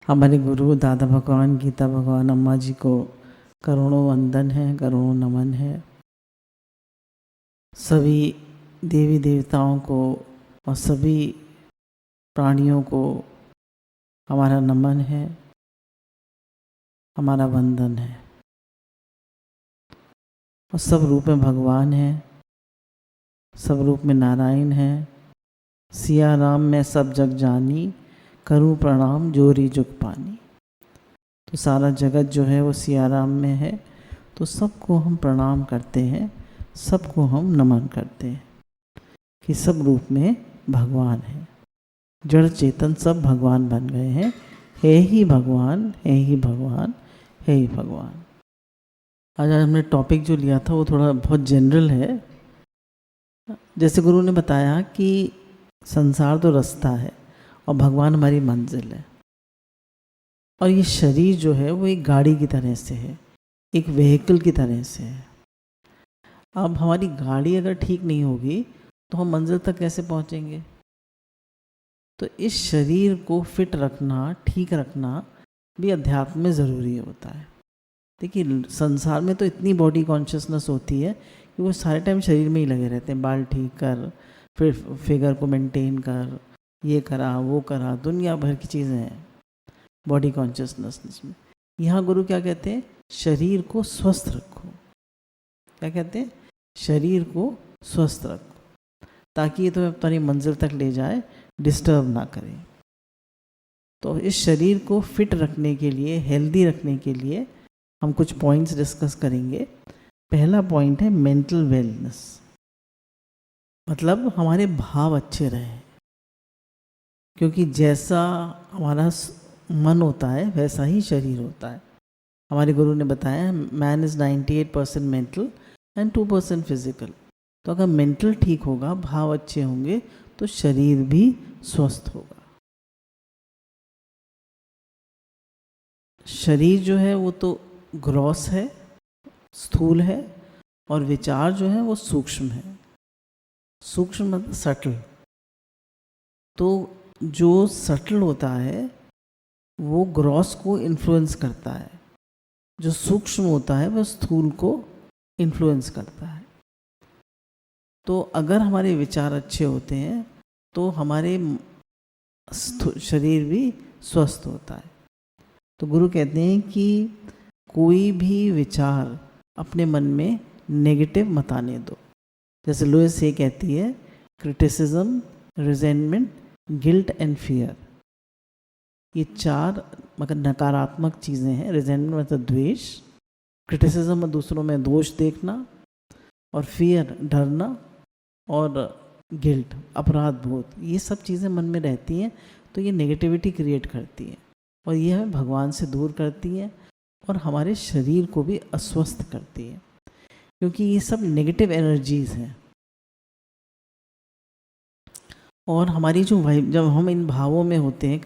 हमारे गुरु दादा भगवान, गीता भगवान, अम्मा जी को करोड़ों वंदन है, करोड़ों नमन है। सभी देवी देवताओं को और सभी प्राणियों को हमारा नमन है, हमारा वंदन है। और सब रूप में भगवान है, सब रूप में नारायण है। सिया राम मैं सब जग जानी, करूं प्रणाम जोरी जुग पानी। तो सारा जगत जो है वो सिया राम में है, तो सबको हम प्रणाम करते हैं, सबको हम नमन करते हैं कि सब रूप में भगवान है। जड़ चेतन सब भगवान बन गए हैं। है ही भगवान, है ही भगवान, है ही भगवान। आज हमने टॉपिक जो लिया था वो थोड़ा बहुत जनरल है। जैसे गुरु ने बताया कि संसार तो रास्ता है और भगवान हमारी मंजिल है। और ये शरीर जो है वो एक गाड़ी की तरह से है, एक व्हीकल की तरह से है। अब हमारी गाड़ी अगर ठीक नहीं होगी तो हम मंजिल तक कैसे पहुंचेंगे? तो इस शरीर को फिट रखना, ठीक रखना भी अध्यात्म में ज़रूरी होता है। देखिए, संसार में तो इतनी बॉडी कॉन्शियसनेस होती है कि वो सारे टाइम शरीर में ही लगे रहते हैं। बाल ठीक कर, फिर फिगर को मेंटेन कर, ये करा वो करा, दुनिया भर की चीज़ें हैं बॉडी कॉन्शियसनेस में। यहाँ गुरु क्या कहते हैं? शरीर को स्वस्थ रखो। क्या कहते हैं? शरीर को स्वस्थ रखो ताकि ये तो अपनी मंजिल तक ले जाए, डिस्टर्ब ना करे। तो इस शरीर को फिट रखने के लिए, हेल्दी रखने के लिए हम कुछ पॉइंट्स डिस्कस करेंगे। पहला पॉइंट है मेंटल वेलनेस, मतलब हमारे भाव अच्छे रहे, क्योंकि जैसा हमारा मन होता है वैसा ही शरीर होता है। हमारे गुरु ने बताया man is 98% mental and 2% physical. तो अगर मेंटल ठीक होगा, भाव अच्छे होंगे, तो शरीर भी स्वस्थ होगा। शरीर जो है वो तो ग्रॉस है, स्थूल है, और विचार जो है वो सूक्ष्म है। सूक्ष्म मतलब सटल। तो जो सटल होता है वो ग्रॉस को इन्फ्लुएंस करता है, जो सूक्ष्म होता है वह स्थूल को इन्फ्लुएंस करता है। तो अगर हमारे विचार अच्छे होते हैं तो हमारे शरीर भी स्वस्थ होता है। तो गुरु कहते हैं कि कोई भी विचार अपने मन में नेगेटिव मत आने दो। जैसे लुइस ये कहती है, criticism, resentment, guilt and fear, ये चार मगर नकारात्मक चीज़ें हैं। रिजेंटमेंट मतलब द्वेष, क्रिटिसिज्म में दूसरों में दोष देखना, और फियर डरना, और गिल्ट अपराध बोध, ये सब चीज़ें मन में रहती हैं। तो ये नेगेटिविटी क्रिएट करती है और ये हमें भगवान से दूर करती है और हमारे शरीर को भी अस्वस्थ करती है, क्योंकि ये सब नेगेटिव एनर्जीज हैं। और हमारी जो जब हम इन भावों में होते हैं,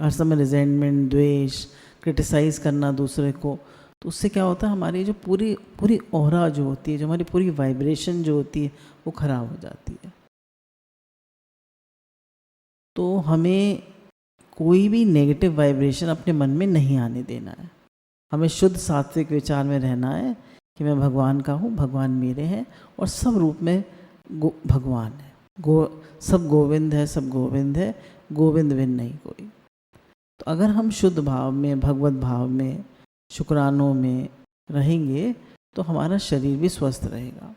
हर समय रिजेंटमेंट, द्वेष, क्रिटिसाइज करना दूसरे को, तो उससे क्या होता है, हमारी जो पूरी पूरी ऑरा जो होती है, जो हमारी पूरी वाइब्रेशन जो होती है वो खराब हो जाती है। तो हमें कोई भी नेगेटिव वाइब्रेशन अपने मन में नहीं आने देना है। हमें शुद्ध सात्विक विचार में रहना है कि मैं भगवान का हूँ, भगवान मेरे हैं, और सब रूप में भगवान है। सब गोविंद है, सब गोविंद है, गोविंद बिन नहीं कोई। तो अगर हम शुद्ध भाव में, भगवत भाव में, शुक्रानों में रहेंगे तो हमारा शरीर भी स्वस्थ रहेगा।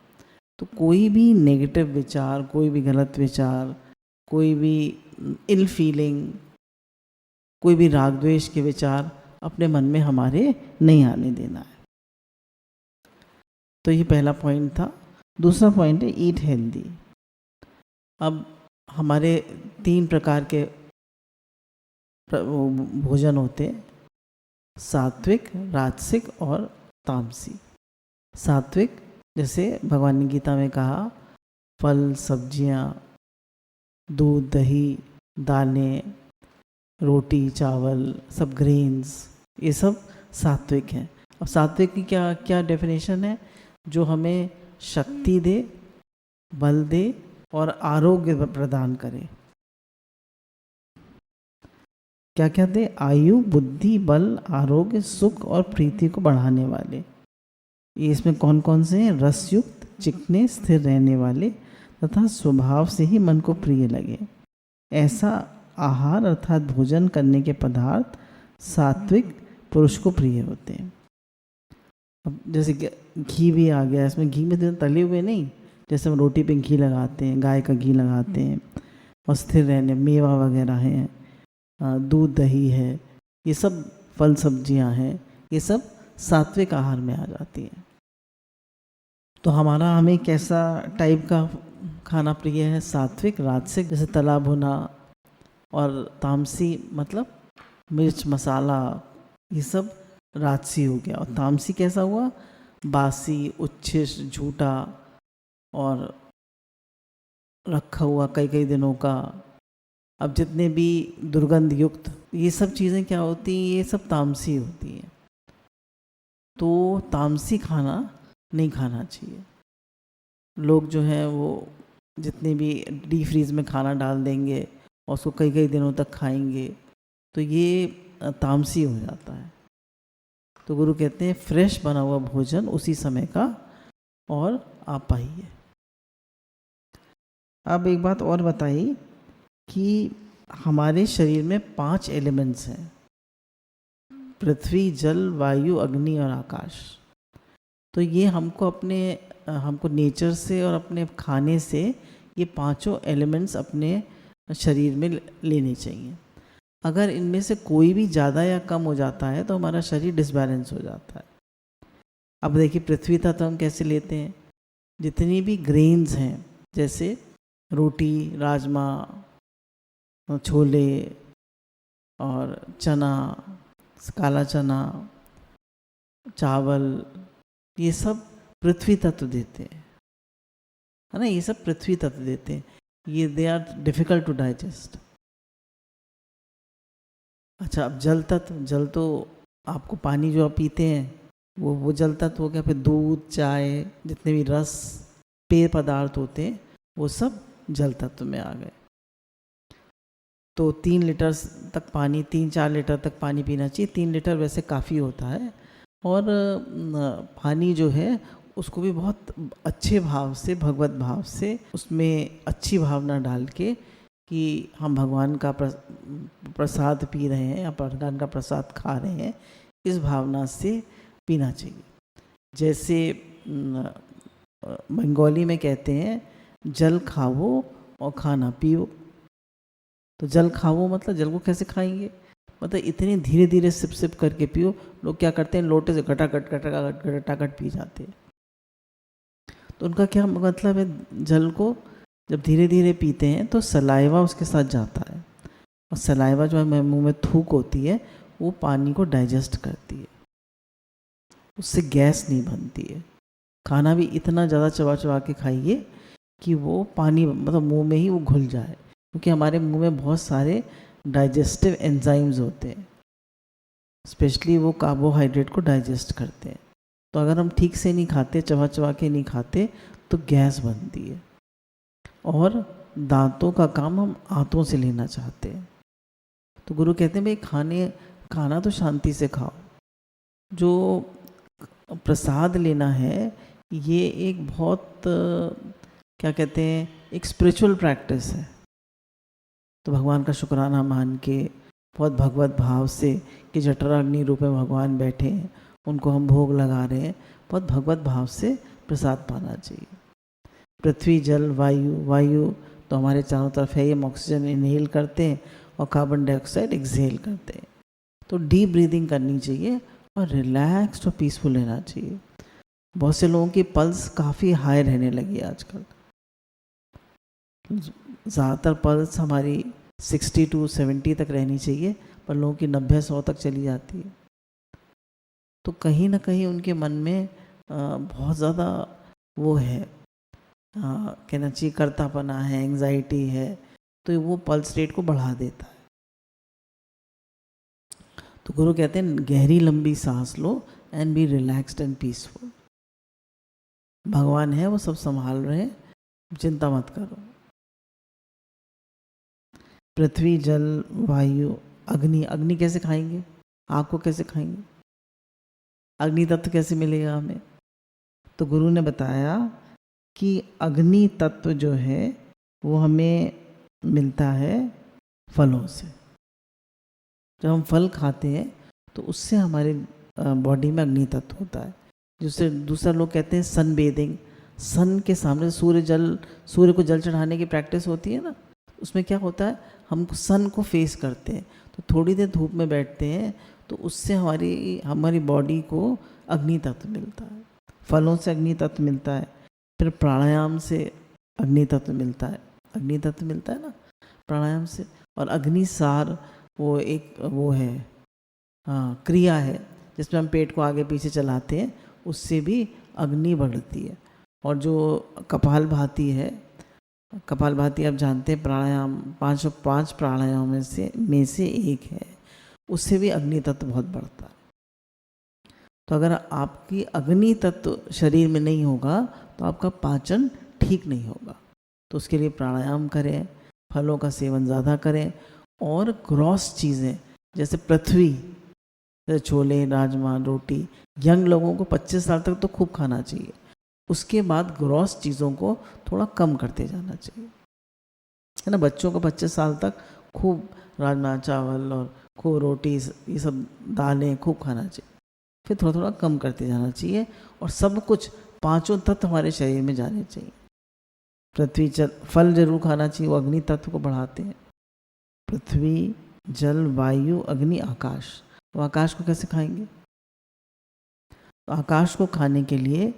तो कोई भी नेगेटिव विचार, कोई भी गलत विचार, कोई भी इल फीलिंग, कोई भी राग द्वेष के विचार अपने मन में हमारे नहीं आने देना है। तो ये पहला पॉइंट था। दूसरा पॉइंट है ईट हेल्दी। अब हमारे 3 प्रकार के भोजन होते हैं, सात्विक, राजसिक और तामसी। सात्विक जैसे भगवान ने गीता में कहा, फल, सब्जियां, दूध, दही, दालें, रोटी, चावल, सब ग्रेन्स, ये सब सात्विक हैं। अब सात्विक की क्या क्या डेफिनेशन है? जो हमें शक्ति दे, बल दे और आरोग्य प्रदान करे। क्या कहते हैं, आयु, बुद्धि, बल, आरोग्य, सुख और प्रीति को बढ़ाने वाले। ये इसमें कौन कौन से हैं? रसयुक्त, चिकने, स्थिर रहने वाले तथा स्वभाव से ही मन को प्रिय लगे। ऐसा आहार अर्थात भोजन करने के पदार्थ सात्विक पुरुष को प्रिय होते हैं। अब जैसे घी भी आ गया, इसमें घी में तो तले हुए नहीं, जैसे हम रोटी पे घी लगाते हैं, गाय का घी लगाते हैं, और स्थिर रहने मेवा वगैरह हैं, दूध दही है, ये सब फल सब्जियां हैं, ये सब सात्विक आहार में आ जाती हैं। तो हमें कैसा टाइप का खाना प्रिय है? सात्विक, राजसिक, जैसे तला भुना, और तामसी मतलब मिर्च मसाला, ये सब राजसी हो गया। और तामसी कैसा हुआ? बासी, उच्छिष्ट, झूठा और रखा हुआ कई कई दिनों का। अब जितने भी दुर्गंध युक्त ये सब चीज़ें क्या होती हैं? ये सब तामसी होती हैं। तो तामसी खाना नहीं खाना चाहिए। लोग जो हैं वो जितने भी डीप फ्रीज में खाना डाल देंगे और उसको कई कई दिनों तक खाएंगे, तो ये तामसी हो जाता है। तो गुरु कहते हैं फ्रेश बना हुआ भोजन उसी समय का और आप पाइए। अब एक बात और बताइए कि हमारे शरीर में 5 एलिमेंट्स हैं, पृथ्वी, जल, वायु, अग्नि और आकाश। तो ये हमको नेचर से और अपने खाने से ये 5 एलिमेंट्स अपने शरीर में लेने चाहिए। अगर इनमें से कोई भी ज़्यादा या कम हो जाता है तो हमारा शरीर डिसबैलेंस हो जाता है। अब देखिए पृथ्वी तत्व हम कैसे लेते हैं? जितनी भी ग्रेन्स हैं, जैसे रोटी, राजमा, छोले और चना, काला चना, चावल, ये सब पृथ्वी तत्व देते हैं, है ना? ये सब पृथ्वी तत्व देते हैं। ये they are difficult to digest. अच्छा, अब जल तत्व, जल तो आपको पानी जो आप पीते हैं वो जल तत्व हो गया। फिर दूध, चाय, जितने भी रस, पेय पदार्थ होते हैं वो सब जल तत्व में आ गए। तो 3 लीटर तक पानी, 3-4 लीटर तक पानी पीना चाहिए। 3 लीटर वैसे काफ़ी होता है। और पानी जो है उसको भी बहुत अच्छे भाव से, भगवत भाव से, उसमें अच्छी भावना डाल के कि हम भगवान का प्रसाद पी रहे हैं या भगवान का प्रसाद खा रहे हैं, इस भावना से पीना चाहिए। जैसे बंगाली में कहते हैं जल खाओ और खाना पियो। तो जल खाओ मतलब जल को कैसे खाएंगे? मतलब इतनी धीरे धीरे सिप सिप करके पियो। लोग क्या करते हैं, लोटे से घटाघट पी जाते हैं। तो उनका क्या मतलब है? जल को जब धीरे धीरे पीते हैं तो सलाइवा उसके साथ जाता है, और सलाइवा जो है मुंह में थूक होती है, वो पानी को डाइजेस्ट करती है, उससे गैस नहीं बनती है। खाना भी इतना ज़्यादा चबा चबा के खाइए कि वो पानी मतलब मुंह में ही वो घुल जाए, क्योंकि हमारे मुंह में बहुत सारे डाइजेस्टिव एंजाइम्स होते हैं, स्पेशली वो कार्बोहाइड्रेट को डाइजेस्ट करते हैं। तो अगर हम ठीक से नहीं खाते, चबा चबा के नहीं खाते, तो गैस बनती है। और दांतों का काम हम हाथों से लेना चाहते हैं। तो गुरु कहते हैं भाई खाना तो शांति से खाओ। जो प्रसाद लेना है ये एक बहुत क्या कहते हैं, एक स्पिरिचुअल प्रैक्टिस है। तो भगवान का शुक्राना मान के बहुत भगवत भाव से कि जठराग्नि रूप में भगवान बैठे हैं, उनको हम भोग लगा रहे हैं, बहुत भगवत भाव से प्रसाद पाना चाहिए। पृथ्वी, जल, वायु तो हमारे चारों तरफ है, ये हम ऑक्सीजन इनहेल करते हैं और कार्बन डाइऑक्साइड एक्सहेल करते हैं। तो डीप ब्रीदिंग करनी चाहिए और रिलैक्स्ड और पीसफुल रहना चाहिए। बहुत से लोगों की पल्स काफ़ी हाई रहने लगी है आजकल। ज़्यादातर पल्स हमारी 60 to 70 तक रहनी चाहिए, पर लोगों की 90-100 तक चली जाती है। तो कहीं ना कहीं उनके मन में बहुत ज़्यादा वो है, कहना चाहिए करतापना है, एंजाइटी है, तो वो पल्स रेट को बढ़ा देता है। तो गुरु कहते हैं गहरी लंबी सांस लो and be relaxed and peaceful. भगवान है, वो सब संभाल रहे हैं, चिंता मत करो। पृथ्वी, जल, वायु अग्नि, अग्नि कैसे खाएंगे? आग को कैसे खाएंगे? अग्नि तत्व कैसे मिलेगा हमें? तो गुरु ने बताया कि अग्नि तत्व जो है वो हमें मिलता है फलों से। जब हम फल खाते हैं तो उससे हमारे बॉडी में अग्नि तत्व होता है। जिससे दूसरा लोग कहते हैं सन बेदिंग, सन के सामने सूर्य को जल चढ़ाने की प्रैक्टिस होती है ना, उसमें क्या होता है, हम सन को फेस करते हैं, तो थोड़ी देर धूप में बैठते हैं तो उससे हमारी बॉडी को अग्नि तत्व मिलता है। फलों से अग्नि तत्व मिलता है, फिर प्राणायाम से अग्नि तत्व मिलता है। अग्नि तत्व मिलता है ना प्राणायाम से। और अग्निसार वो है क्रिया है जिसमें हम पेट को आगे पीछे चलाते हैं, उससे भी अग्नि बढ़ती है। और जो कपालभाति है, कपालभाति आप जानते हैं प्राणायाम 505 प्राणायाम में से एक है, उससे भी अग्नि तत्व बहुत बढ़ता है। तो अगर आपकी अग्नि तत्व शरीर में नहीं होगा तो आपका पाचन ठीक नहीं होगा। तो उसके लिए प्राणायाम करें, फलों का सेवन ज़्यादा करें, और ग्रॉस चीज़ें जैसे पृथ्वी, जैसे छोले, राजमा, रोटी, यंग लोगों को 25 साल तक तो खूब खाना चाहिए। उसके बाद ग्रॉस चीज़ों को थोड़ा कम करते जाना चाहिए, है ना। बच्चों को 25 साल तक खूब राजमा चावल और खूब रोटी, ये सब दालें खूब खाना चाहिए, फिर थोड़ा थोड़ा कम करते जाना चाहिए। और सब कुछ 5 तत्व हमारे शरीर में जाने चाहिए। पृथ्वी जल, फल जरूर खाना चाहिए, वो अग्नि तत्व को बढ़ाते हैं। पृथ्वी, जल, वायु, अग्नि, आकाश। तो आकाश को कैसे खाएंगे? तो आकाश को खाने के लिए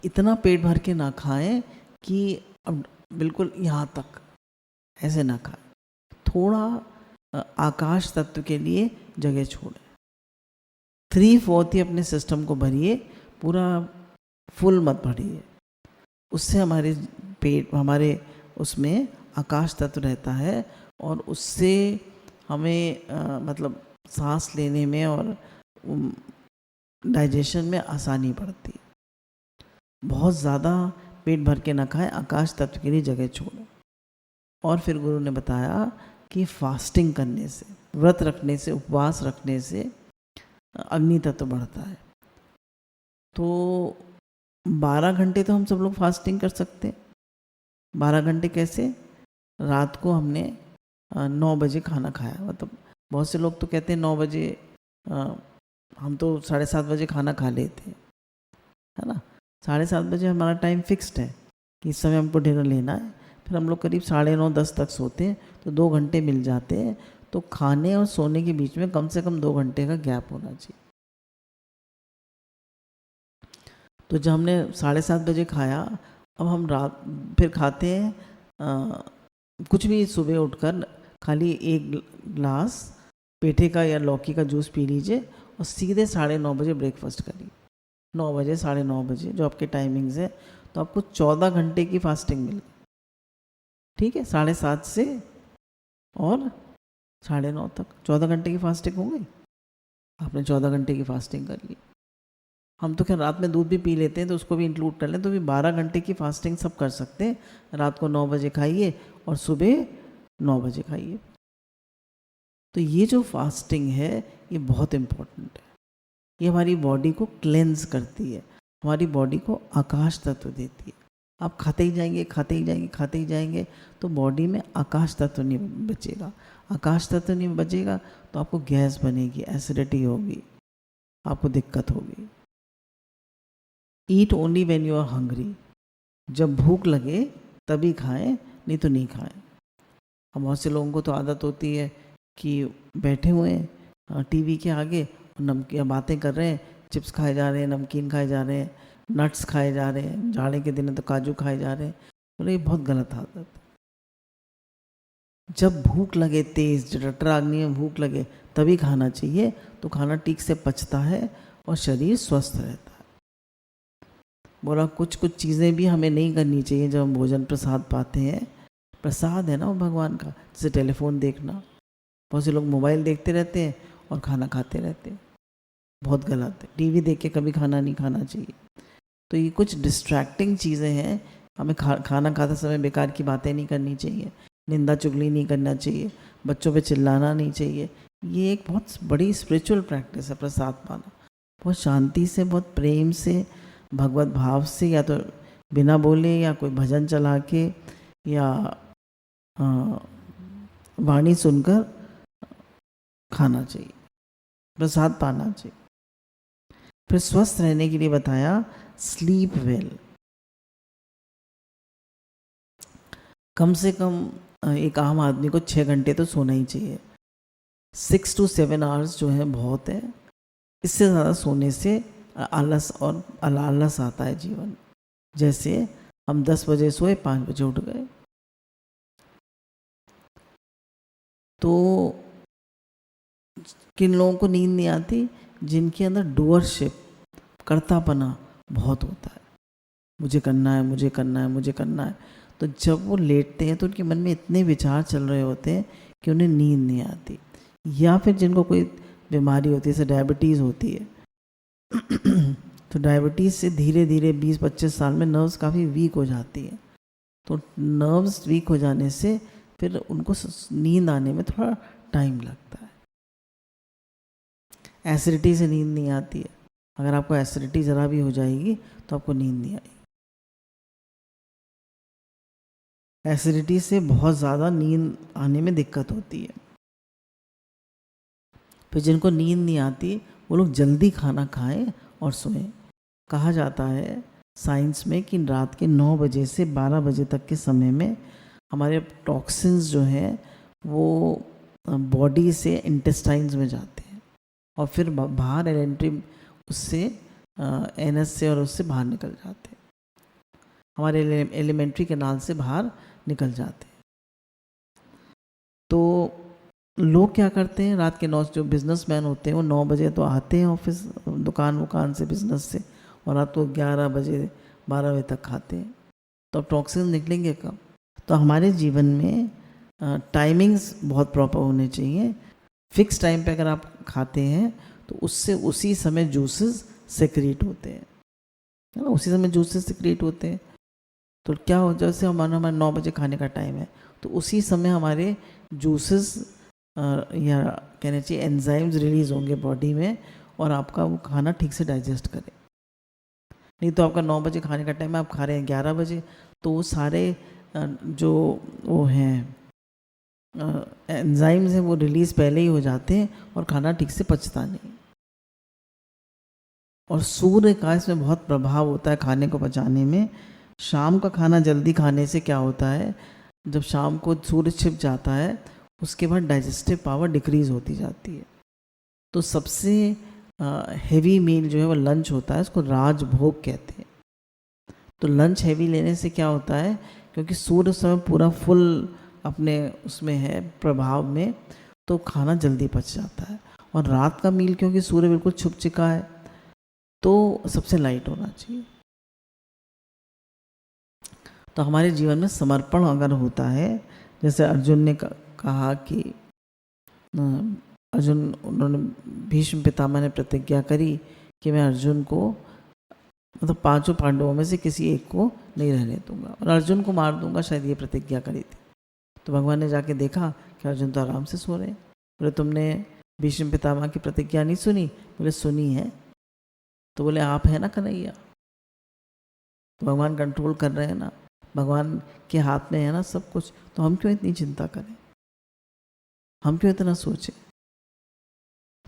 इतना पेट भर के ना खाएं कि अब बिल्कुल यहाँ तक ऐसे ना खाएं, थोड़ा आकाश तत्व के लिए जगह छोड़ें। 3/4 ही अपने सिस्टम को भरिए, पूरा फुल मत भरिए। उससे हमारे पेट, हमारे उसमें आकाश तत्व रहता है और उससे हमें मतलब सांस लेने में और डाइजेशन में आसानी पड़ती है। बहुत ज़्यादा पेट भर के ना खाएं, आकाश तत्व के लिए जगह छोड़ें। और फिर गुरु ने बताया कि फास्टिंग करने से, व्रत रखने से, उपवास रखने से अग्नि तत्व बढ़ता है। तो 12 घंटे तो हम सब लोग फास्टिंग कर सकते हैं। 12 घंटे कैसे? रात को हमने 9 बजे खाना खाया, मतलब बहुत से लोग तो कहते हैं 9 बजे, हम तो 7:30 बजे खाना खा लेते हैं, है ना। 7:30 बजे हमारा टाइम फिक्स्ड है कि इस समय हमको डिनर लेना है। फिर हम लोग करीब 9:30-10 तक सोते हैं, तो 2 घंटे मिल जाते हैं। तो खाने और सोने के बीच में कम से कम 2 घंटे का गैप होना चाहिए। तो जब हमने 7:30 बजे खाया, अब हम रात फिर खाते हैं कुछ भी। सुबह उठकर खाली 1 ग्लास पेठे का या लौकी का जूस पी लीजिए और सीधे 9:30 बजे ब्रेकफास्ट करिए। 9 बजे, 9:30 बजे जो आपके टाइमिंग्स है, तो आपको 14 घंटे की फास्टिंग मिल गई। ठीक है, 7:30 से और 9:30 तक 14 घंटे की फास्टिंग हो गई। आपने 14 घंटे की फास्टिंग कर ली। हम तो क्या रात में दूध भी पी लेते हैं, तो उसको भी इंक्लूड कर लें, तो भी 12 घंटे की फास्टिंग सब कर सकते हैं। रात को 9 बजे खाइए और सुबह 9 बजे खाइए। तो ये जो फास्टिंग है ये बहुत इम्पोर्टेंट है। ये हमारी बॉडी को क्लेंज करती है, हमारी बॉडी को आकाश तत्व देती है। आप खाते ही जाएंगे, खाते ही जाएंगे, खाते ही जाएंगे, तो बॉडी में आकाश तत्व नहीं बचेगा। आकाश तत्व नहीं बचेगा तो आपको गैस बनेगी, एसिडिटी होगी, आपको दिक्कत होगी। Eat only when you are hungry. जब भूख लगे तभी खाएं, नहीं तो नहीं खाएं। हम बहुत से लोगों को तो आदत होती है कि बैठे हुए हैं टीवी के आगे, नमकीन बातें कर रहे हैं, चिप्स खाए जा रहे हैं, नमकीन खाए जा रहे हैं, नट्स खाए जा रहे हैं, जाड़े के दिन है तो काजू खाए जा रहे हैं। बोले ये बहुत गलत आदत है। जब भूख लगे, तेज जठराग्नि में भूख लगे तभी खाना चाहिए, तो खाना ठीक से पचता है और शरीर स्वस्थ रहता है। बोला कुछ कुछ चीज़ें भी हमें नहीं करनी चाहिए जब हम भोजन प्रसाद पाते हैं। प्रसाद है ना वो भगवान का, जैसे टेलीफोन देखना। बहुत से लोग मोबाइल देखते रहते हैं और खाना खाते रहते हैं, बहुत गलत है। टीवी देख के कभी खाना नहीं खाना चाहिए। तो ये कुछ डिस्ट्रैक्टिंग चीज़ें हैं। हमें खाना खाते समय बेकार की बातें नहीं करनी चाहिए, निंदा चुगली नहीं करना चाहिए, बच्चों पे चिल्लाना नहीं चाहिए, ये एक बहुत बड़ी स्पिरिचुअल प्रैक्टिस है प्रसाद पाना। बहुत शांति से, बहुत प्रेम से, भगवत भाव से, या तो बिना बोले या कोई भजन चला के या वाणी सुनकर खाना चाहिए, प्रसाद पाना चाहिए। फिर स्वस्थ रहने के लिए बताया स्लीप वेल। कम से कम एक आम आदमी को 6 घंटे तो सोना ही चाहिए। 6 to 7 आवर्स जो है बहुत है। इससे ज़्यादा सोने से आलस और आलस आता है जीवन। जैसे हम 10 बजे सोए, 5 बजे उठ गए, तो किन लोगों को नींद नहीं आती? जिनके अंदर डूअरशिप, कर्तापना बहुत होता है। मुझे करना है, मुझे करना है, मुझे करना है। तो जब वो लेटते हैं तो उनके मन में इतने विचार चल रहे होते हैं कि उन्हें नींद नहीं आती। या फिर जिनको कोई बीमारी होती है, जैसे डायबिटीज़ होती है तो डायबिटीज़ से धीरे धीरे 20-25 साल में नर्व्स काफ़ी वीक हो जाती है। तो नर्व्स वीक हो जाने से फिर उनको नींद आने में थोड़ा टाइम लगता है। एसिडिटी से नींद नहीं आती है। अगर आपको एसिडिटी ज़रा भी हो जाएगी तो आपको नींद नहीं आएगी। एसिडिटी से बहुत ज़्यादा नींद आने में दिक्कत होती है। फिर जिनको नींद नहीं आती वो लोग जल्दी खाना खाएं और सोएं। कहा जाता है साइंस में कि रात के 9 बजे से 12 बजे तक के समय में हमारे टॉक्सिन्स जो हैं वो बॉडी से इंटेस्टाइन्स में जाते हैं और फिर बाहर एलेंट्री उससे एनएस से और उससे बाहर निकल जाते हैं, हमारे एलिमेंट्री कैनाल से बाहर निकल जाते हैं। तो लोग क्या करते हैं, रात के 9, जो बिजनेसमैन होते हैं वो 9 बजे तो आते हैं ऑफिस, दुकान से, बिजनेस से, और रात को 11 बजे 12 बजे तक खाते हैं। तो अब टॉक्सिन निकलेंगे कब? तो हमारे जीवन में टाइमिंग्स बहुत प्रॉपर होने चाहिए। फिक्स टाइम पे अगर आप खाते हैं तो उससे उसी समय जूसेस सेक्रेट होते हैं, है ना, उसी समय जूसेस सेक्रेट होते हैं। तो क्या हो, जैसे हमारा 9 बजे खाने का टाइम है तो उसी समय हमारे जूसेस या कहना चाहिए एंजाइम्स रिलीज होंगे बॉडी में और आपका वो खाना ठीक से डाइजेस्ट करे। नहीं तो आपका 9 बजे खाने का टाइम है, आप खा रहे हैं 11 बजे, तो वो सारे जो वो हैं एंजाइम्स हैं वो रिलीज पहले ही हो जाते हैं और खाना ठीक से पचता नहीं। और सूर्य का इसमें बहुत प्रभाव होता है खाने को पचाने में। शाम का खाना जल्दी खाने से क्या होता है, जब शाम को सूर्य छिप जाता है उसके बाद डाइजेस्टिव पावर डिक्रीज होती जाती है। तो सबसे हेवी मील जो है वो लंच होता है, उसको राजभोग कहते हैं। तो लंच हेवी लेने से क्या होता है, क्योंकि सूर्य उस समय पूरा फुल अपने उसमें है प्रभाव में, तो खाना जल्दी पच जाता है। और रात का मील क्योंकि सूर्य बिल्कुल छुप चुका है तो सबसे लाइट होना चाहिए। तो हमारे जीवन में समर्पण अगर होता है, जैसे अर्जुन ने कहा कि अर्जुन, उन्होंने भीष्म पितामह ने प्रतिज्ञा करी कि मैं अर्जुन को, मतलब 5 पांडवों में से किसी एक को नहीं रहने दूंगा और अर्जुन को मार दूंगा, शायद ये प्रतिज्ञा करी थी। तो भगवान ने जाके देखा कि अर्जुन तो आराम से सो रहे हैं। बोले तुमने भीष्म पितामह की प्रतिज्ञा नहीं सुनी? बोले सुनी है। तो बोले आप है ना कन्हैया, तो भगवान कंट्रोल कर रहे हैं ना, भगवान के हाथ में है ना सब कुछ, तो हम क्यों इतनी चिंता करें, हम क्यों इतना सोचें?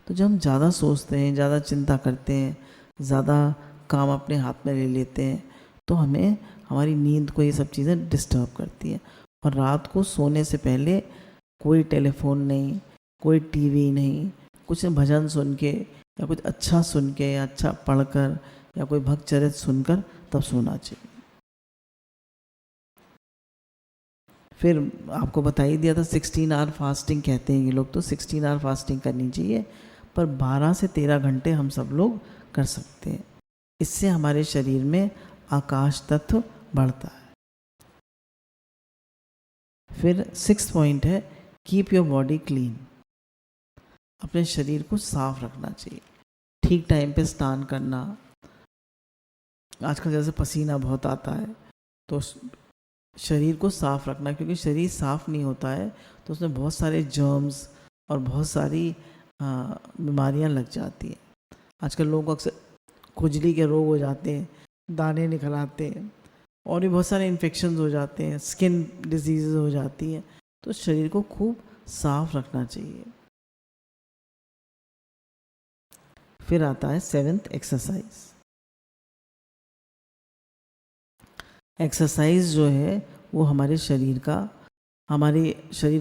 तो जब हम ज़्यादा सोचते हैं, ज़्यादा चिंता करते हैं, ज़्यादा काम अपने हाथ में ले लेते हैं तो हमें, हमारी नींद को ये सब चीज़ें डिस्टर्ब करती हैं। और रात को सोने से पहले कोई टेलीफोन नहीं, कोई टीवी नहीं, कुछ भजन सुन के या कुछ अच्छा सुन के या अच्छा पढ़कर या कोई भक्त चरित सुनकर तब सोना चाहिए। फिर आपको बता ही दिया था 16 आवर फास्टिंग कहते हैं ये लोग, तो 16 आवर फास्टिंग करनी चाहिए, पर 12 से 13 घंटे हम सब लोग कर सकते हैं। इससे हमारे शरीर में आकाश तत्व बढ़ता है। फिर 6th पॉइंट है कीप योर बॉडी क्लीन। अपने शरीर को साफ रखना चाहिए, ठीक टाइम पे स्नान करना। आजकल जैसे पसीना बहुत आता है तो शरीर को साफ रखना, क्योंकि शरीर साफ नहीं होता है तो उसमें बहुत सारे जर्म्स और बहुत सारी बीमारियां लग जाती हैं। आजकल लोगों को अक्सर खुजली के रोग हो जाते हैं, दाने निकल आते हैं और भी बहुत सारे इन्फेक्शंस हो जाते हैं, स्किन डिजीज़ हो जाती हैं। तो शरीर को खूब साफ रखना चाहिए। फिर आता है 7th एक्सरसाइज। एक्सरसाइज जो है वो हमारे शरीर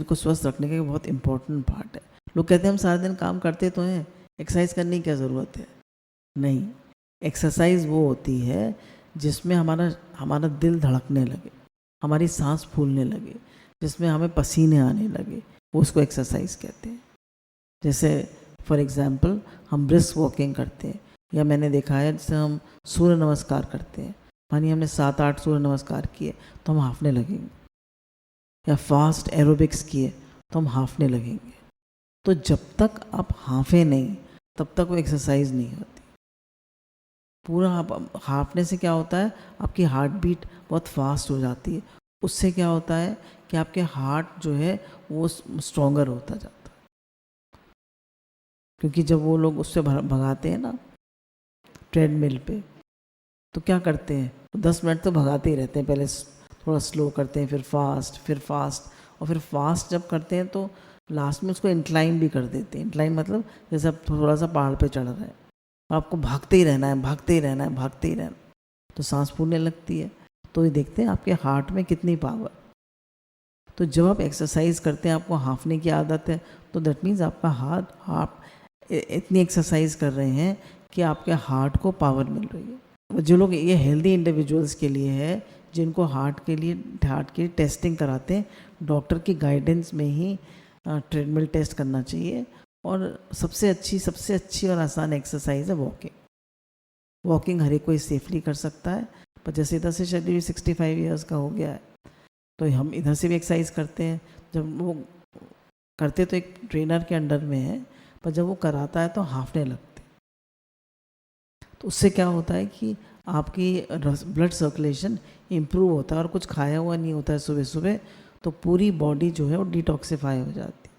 को स्वस्थ रखने का एक बहुत इम्पोर्टेंट पार्ट है। लोग कहते हैं हम सारा दिन काम करते तो हैं, एक्सरसाइज करने की क्या ज़रूरत है। नहीं, एक्सरसाइज वो होती है जिसमें हमारा दिल धड़कने लगे, हमारी सांस फूलने लगे, जिसमें हमें पसीने आने लगे, वो उसको एक्सरसाइज कहते हैं। जैसे फॉर एग्ज़ाम्पल हम ब्रिस्क वॉकिंग करते हैं, या मैंने देखा है जैसे हम सूर्य नमस्कार करते हैं, मानिए हमने 7-8 सूर्य नमस्कार किए तो हम हाँफने लगेंगे, या फास्ट एरोबिक्स किए तो हम हाँफने लगेंगे। तो जब तक आप हाँफे नहीं तब तक वो एक्सरसाइज नहीं होती। पूरा आप हाँफने से क्या होता है, आपकी हार्ट बीट बहुत फास्ट हो जाती है। उससे क्या होता है कि आपके हार्ट जो है वो स्ट्रॉन्गर होता जाता है। क्योंकि जब वो लोग उससे भगाते हैं ना ट्रेडमिल पे, तो क्या करते हैं, 10 मिनट तो भगाते ही रहते हैं। पहले थोड़ा स्लो करते हैं, फिर फास्ट, और फिर फास्ट जब करते हैं तो लास्ट में उसको इंक्लाइन भी कर देते हैं। इंक्लाइन मतलब जैसे आप थोड़ा सा पहाड़ पे चढ़ रहे हैं, आपको भागते ही रहना है, तो सांस फूलने लगती है। तो ये देखते हैं आपके हार्ट में कितनी पावर। तो जब आप एक्सरसाइज करते हैं, आपको हाँफने की आदत है, तो दैट मीन्स आपका आप इतनी एक्सरसाइज कर रहे हैं कि आपके हार्ट को पावर मिल रही है। जो लोग, ये हेल्दी इंडिविजुअल्स के लिए है जिनको हार्ट की टेस्टिंग कराते हैं, डॉक्टर की गाइडेंस में ही ट्रेडमिल टेस्ट करना चाहिए। और सबसे अच्छी और आसान एक्सरसाइज है वॉकिंग हर एक कोई सेफली कर सकता है। पर जैसे इधर से शरीर 65 ईयर्स का हो गया है, तो हम इधर से भी एक्सरसाइज करते हैं। जब वो करते तो एक ट्रेनर के अंडर में है, पर जब वो कराता है तो हाँफने लगते। तो उससे क्या होता है कि आपकी ब्लड सर्कुलेशन इम्प्रूव होता है, और कुछ खाया हुआ नहीं होता है सुबह सुबह, तो पूरी बॉडी जो है वो डिटॉक्सिफाई हो जाती है।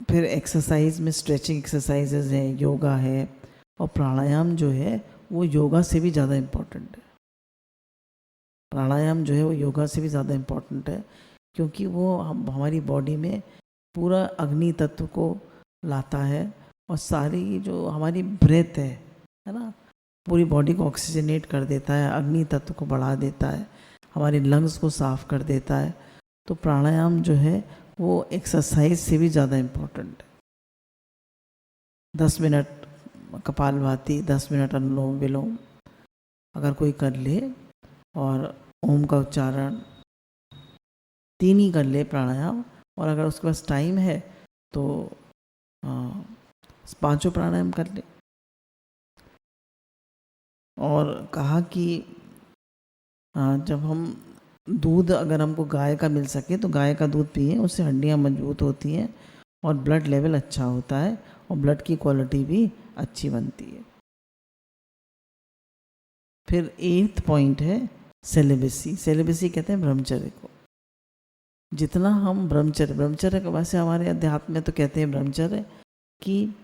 फिर एक्सरसाइज में स्ट्रेचिंग एक्सरसाइजेज हैं, योगा है, और प्राणायाम जो है वो योगा से भी ज़्यादा इम्पोर्टेंट है। प्राणायाम जो है वो योगा से भी ज़्यादा इम्पोर्टेंट है, क्योंकि वो हमारी बॉडी में पूरा अग्नि तत्व को लाता है, और सारी जो हमारी ब्रेथ है ना, पूरी बॉडी को ऑक्सीजनेट कर देता है, अग्नि तत्व को बढ़ा देता है, हमारे लंग्स को साफ कर देता है। तो प्राणायाम जो है वो एक्सरसाइज से भी ज़्यादा इम्पोर्टेंट है। 10 मिनट कपालभाति, 10 मिनट अनुलोम विलोम अगर कोई कर ले, और ओम का उच्चारण 3 ही कर ले प्राणायाम, और अगर उसके पास टाइम है तो 5 प्राणायाम कर ले। और कहा कि जब हम दूध अगर हमको गाय का मिल सके तो गाय का दूध पिए, उससे हड्डियाँ मजबूत होती हैं और ब्लड लेवल अच्छा होता है, और ब्लड की क्वालिटी भी अच्छी बनती है। फिर 8th पॉइंट है सेलिबेसी कहते हैं ब्रह्मचर्य को। जितना हम ब्रह्मचर्य का, वैसे हमारे अध्यात्म में तो कहते हैं ब्रह्मचर्य कि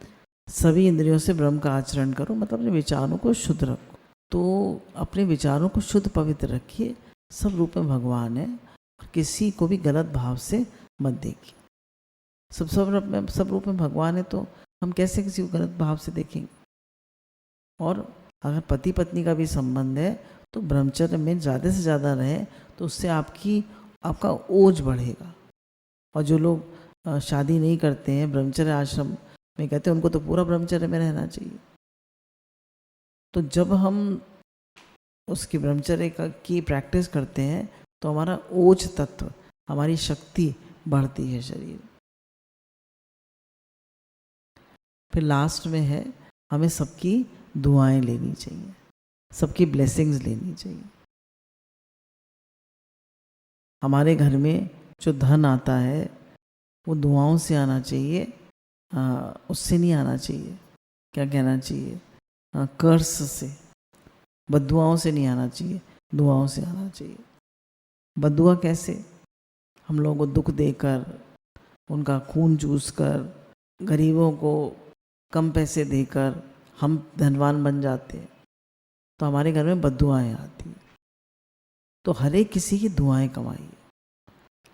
सभी इंद्रियों से ब्रह्म का आचरण करो, मतलब अपने विचारों को शुद्ध रखो। तो अपने विचारों को शुद्ध पवित्र रखिए। सब रूप में भगवान है, किसी को भी गलत भाव से मत देखिए। सब रूप में भगवान है, तो हम कैसे किसी को गलत भाव से देखेंगे। और अगर पति पत्नी का भी संबंध है तो ब्रह्मचर्य में ज़्यादा से ज़्यादा रहे, तो उससे आपका ओज बढ़ेगा। और जो लोग शादी नहीं करते हैं, ब्रह्मचर्य आश्रम में कहते हैं, उनको तो पूरा ब्रह्मचर्य में रहना चाहिए। तो जब हम उसकी ब्रह्मचर्य की प्रैक्टिस करते हैं तो हमारा ओज तत्व, हमारी शक्ति बढ़ती है शरीर। फिर लास्ट में है, हमें सबकी दुआएं लेनी चाहिए, सबकी ब्लेसिंग्स लेनी चाहिए। हमारे घर में जो धन आता है वो दुआओं से आना चाहिए, उससे नहीं आना चाहिए, क्या कहना चाहिए, कर्ज से, बद्दुआओं से नहीं आना चाहिए, दुआओं से आना चाहिए। बद्दुआ कैसे, हम लोगों को दुख देकर, उनका खून चूस कर, गरीबों को कम पैसे देकर हम धनवान बन जाते हैं, तो हमारे घर में बद्दुआएं आती हैं। तो हर एक किसी की दुआएं कमाइए,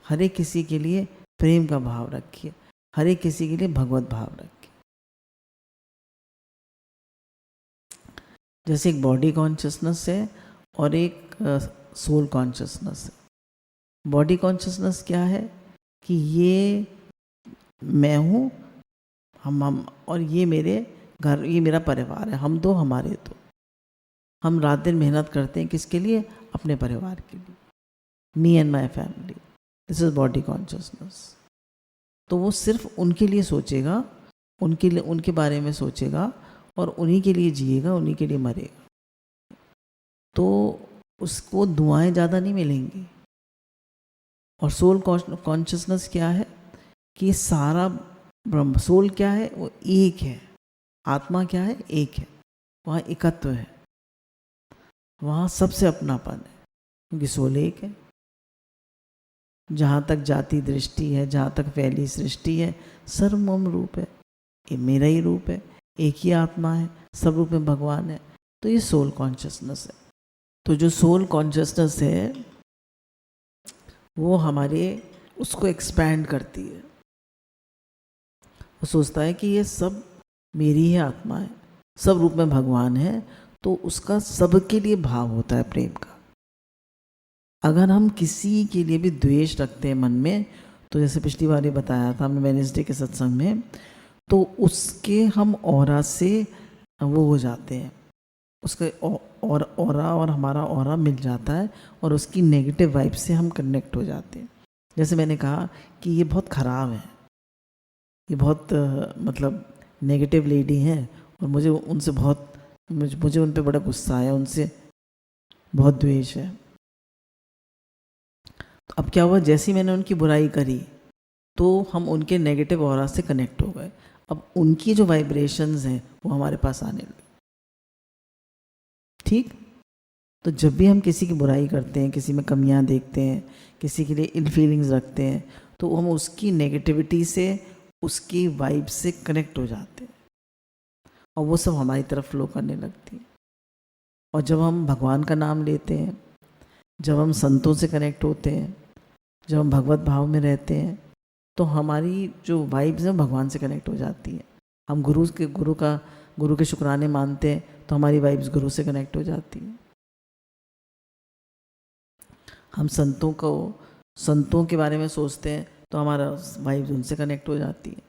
हर एक किसी के लिए प्रेम का भाव रखिए, हर एक किसी के लिए भगवत भाव रखिए। जैसे एक बॉडी कॉन्शियसनेस है और एक सोल कॉन्शियसनेस है। बॉडी कॉन्शियसनेस क्या है कि ये मैं हूँ, हम और ये मेरे घर, ये मेरा परिवार है, हम दो हमारे दो। हम रात दिन मेहनत करते हैं किसके लिए? अपने परिवार के लिए। Me and my family, this is body consciousness. तो वो सिर्फ उनके लिए सोचेगा, उनके लिए, उनके बारे में सोचेगा और उन्हीं के लिए जिएगा, उन्हीं के लिए मरेगा। तो उसको दुआएं ज़्यादा नहीं मिलेंगी। और सोल कॉन्शियसनेस क्या है कि सारा ब्रह्म, सोल क्या है? वो एक है। आत्मा क्या है? एक है। वहाँ एकत्व है, वहाँ सबसे अपनापन है, क्योंकि सोल एक है। जहाँ तक जाति दृष्टि है, जहाँ तक फैली सृष्टि है, सर्वमम रूप है, ये मेरा ही रूप है, एक ही आत्मा है, सब रूप में भगवान है। तो ये सोल कॉन्शियसनेस है। तो जो सोल कॉन्शियसनेस है वो हमारे उसको एक्सपैंड करती है। वो सोचता है कि ये सब मेरी ही आत्मा है, सब रूप में भगवान है, तो उसका सबके लिए भाव होता है प्रेम का। अगर हम किसी के लिए भी द्वेष रखते हैं मन में, तो जैसे पिछली बार ये बताया था हमने वेडनेसडे के सत्संग में, तो उसके हम ऑरा से वो हो जाते हैं, उसके ऑरा और हमारा ऑरा मिल जाता है और उसकी नेगेटिव वाइब से हम कनेक्ट हो जाते हैं। जैसे मैंने कहा कि ये बहुत ख़राब है, ये बहुत मतलब नेगेटिव लेडी हैं और मुझे उनसे बहुत, मुझे उन पे बड़ा गुस्सा है, उनसे बहुत द्वेष है। तो अब क्या हुआ, जैसे ही मैंने उनकी बुराई करी तो हम उनके नेगेटिव ऑरा से कनेक्ट हो गए। अब उनकी जो वाइब्रेशंस हैं वो हमारे पास आने लगी। ठीक? तो जब भी हम किसी की बुराई करते हैं, किसी में कमियां देखते हैं, किसी के लिए इल फीलिंग्स रखते हैं, तो हम उसकी नेगेटिविटी से, उसकी वाइब से कनेक्ट हो जाते हैं और वो सब हमारी तरफ फ्लो करने लगती है। और जब हम भगवान का नाम लेते हैं, जब हम संतों से कनेक्ट होते हैं, जब हम भगवत भाव में रहते हैं, तो हमारी जो वाइब्स हैं भगवान से कनेक्ट हो जाती है। हम गुरु के शुक्राने मानते हैं तो हमारी वाइब्स गुरु से कनेक्ट हो जाती हैं। हम संतों के बारे में सोचते हैं तो हमारा वाइब्स उनसे कनेक्ट हो जाती है।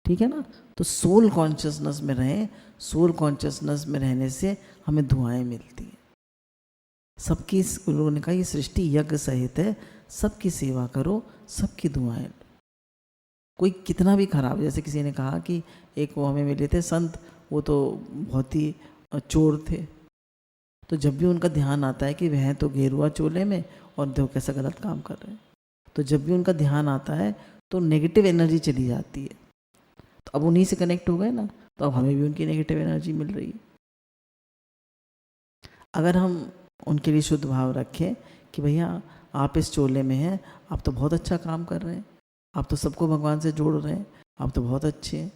ठीक है ना? तो सोल कॉन्शियसनेस में रहें। सोल कॉन्शियसनेस में रहने से हमें दुआएं मिलती हैं। सबकी, उन्होंने ने कहा ये सृष्टि यज्ञ सहित है, सबकी सेवा करो, सबकी दुआएं लो। कोई कितना भी खराब, जैसे किसी ने कहा कि एक वो हमें मिले थे संत, वो तो बहुत ही चोर थे, तो जब भी उनका ध्यान आता है कि वह तो गेरुआ चोले में और देखो कैसा गलत काम कर रहे हैं, तो जब भी उनका ध्यान आता है तो नेगेटिव एनर्जी चली जाती है। तो अब उन्हीं से कनेक्ट हो गए ना, तो अब हमें भी उनकी नेगेटिव एनर्जी मिल रही है। अगर हम उनके लिए शुद्ध भाव रखें कि भैया आप इस चोले में हैं, आप तो बहुत अच्छा काम कर रहे हैं, आप तो सबको भगवान से जोड़ रहे हैं, आप तो बहुत अच्छे हैं,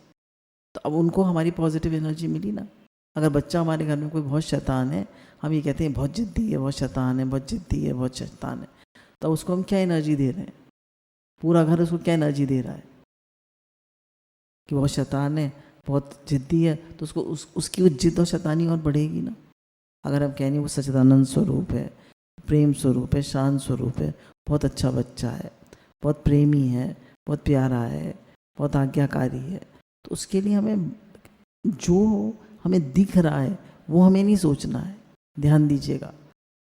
तो अब उनको हमारी पॉजिटिव एनर्जी मिली ना। अगर बच्चा हमारे घर में कोई बहुत शैतान है, हम ये कहते हैं बहुत जिद्दी है, बहुत शैतान है, बहुत जिद्दी है, बहुत शैतान है, तो उसको हम क्या एनर्जी दे रहे हैं? पूरा घर उसको क्या एनर्जी दे रहा है कि बहुत शैतान है, बहुत जिद्दी है, तो उसको उसकी वो जिद और शैतानी और बढ़ेगी ना। अगर हम कहें वो सच्चिदानंद स्वरूप है, प्रेम स्वरूप है, शांत स्वरूप है, बहुत अच्छा बच्चा है, बहुत प्रेमी है, बहुत प्यारा है, बहुत आज्ञाकारी है, तो उसके लिए हमें जो हमें दिख रहा है वो हमें नहीं सोचना है। ध्यान दीजिएगा,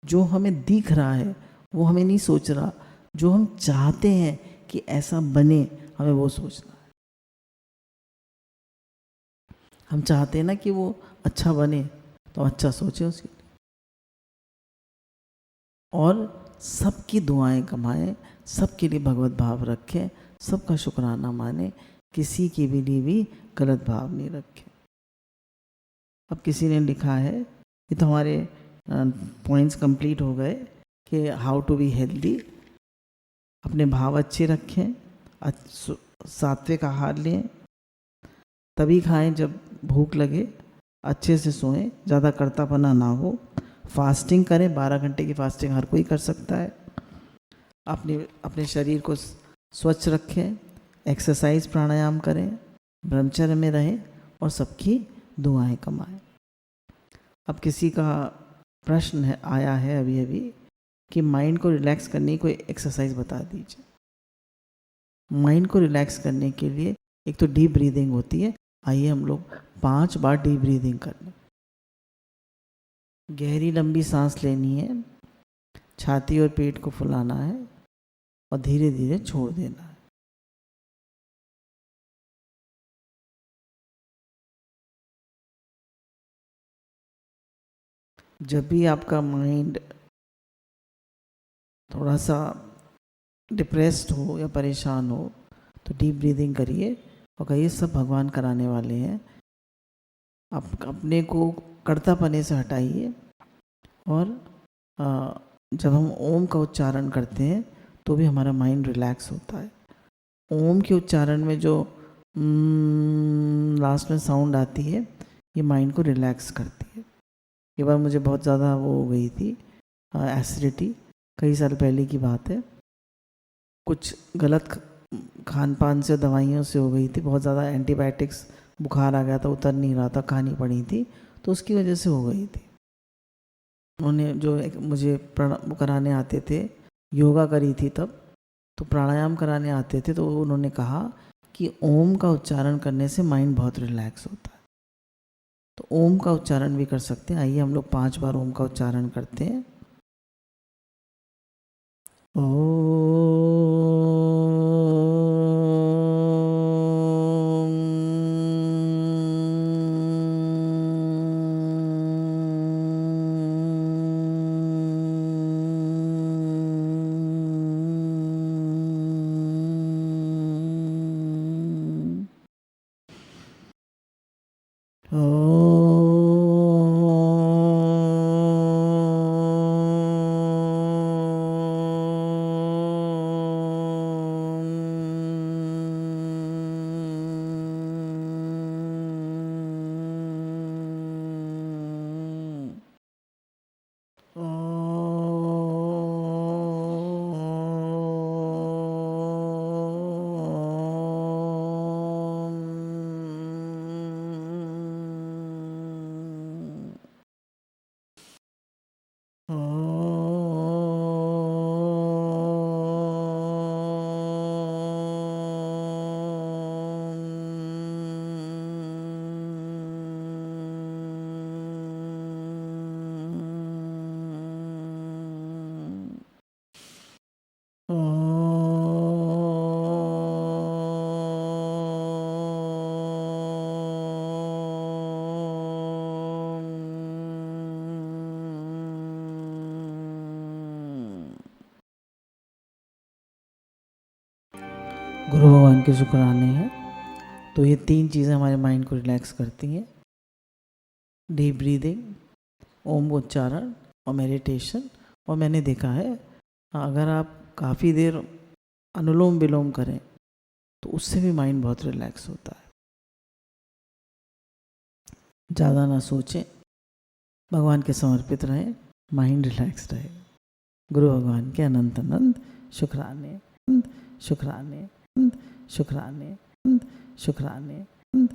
जो हमें दिख रहा है वो हमें नहीं सोच रहा, जो हम चाहते हैं कि ऐसा बने हमें वो सोचना है। हम चाहते हैं ना कि वो अच्छा बने, तो अच्छा सोचें उसके लिए और सबकी दुआएं कमाएं, सबके लिए भगवत भाव रखें, सबका शुक्राना माने, किसी के भी लिए भी गलत भाव नहीं रखें। अब किसी ने लिखा है, ये तो हमारे पॉइंट्स कंप्लीट हो गए कि हाउ टू बी हेल्दी। अपने भाव अच्छे रखें, सात्विक आहार लें, तभी खाएं जब भूख लगे, अच्छे से सोएं, ज़्यादा कर्तापना ना हो, फास्टिंग करें, 12 घंटे की फास्टिंग हर कोई कर सकता है। अपने शरीर को स्वच्छ रखें, एक्सरसाइज प्राणायाम करें, ब्रह्मचर्य में रहें और सबकी दुआएं कमाएं। अब किसी का प्रश्न आया है अभी अभी कि माइंड को रिलैक्स करने की कोई एक्सरसाइज बता दीजिए। माइंड को रिलैक्स करने के लिए एक तो डीप ब्रीदिंग होती है। आइए हम लोग 5 बार डीप ब्रीदिंग कर लें। गहरी लंबी सांस लेनी है, छाती और पेट को फुलाना है और धीरे धीरे छोड़ देना है। जब भी आपका माइंड थोड़ा सा डिप्रेस्ड हो या परेशान हो तो डीप ब्रीदिंग करिए और कहिए सब भगवान कराने वाले हैं। आप अपने को कर्तापने से हटाइए और जब हम ओम का उच्चारण करते हैं तो भी हमारा माइंड रिलैक्स होता है। ओम के उच्चारण में जो लास्ट में साउंड आती है ये माइंड को रिलैक्स करती है। ये बार मुझे बहुत ज़्यादा वो हो गई थी एसिडिटी, कई साल पहले की बात है। कुछ गलत खान पान से, दवाइयों से हो गई थी, बहुत ज़्यादा एंटीबायोटिक्स, बुखार आ गया था, उतर नहीं रहा था, खानी पड़ी थी, तो उसकी वजह से हो गई थी। उन्होंने जो मुझे कराने आते थे, योगा करी थी तब, तो प्राणायाम कराने आते थे, तो उन्होंने कहा कि ओम का उच्चारण करने से माइंड बहुत रिलैक्स होता है। तो ओम का उच्चारण भी कर सकते हैं। आइए हम लोग 5 बार ओम का उच्चारण करते हैं। गुरु भगवान के शुक्राने हैं। तो ये 3 चीज़ें हमारे माइंड को रिलैक्स करती हैं, डीप ब्रीदिंग, ओम उच्चारण और मेडिटेशन। और मैंने देखा है अगर आप काफ़ी देर अनुलोम विलोम करें तो उससे भी माइंड बहुत रिलैक्स होता है। ज़्यादा ना सोचें, भगवान के समर्पित रहें, माइंड रिलैक्स रहेगा। गुरु भगवान के अनंत अनंत शुक्राने, शुक्राने, शुक्राने, शुक्राने।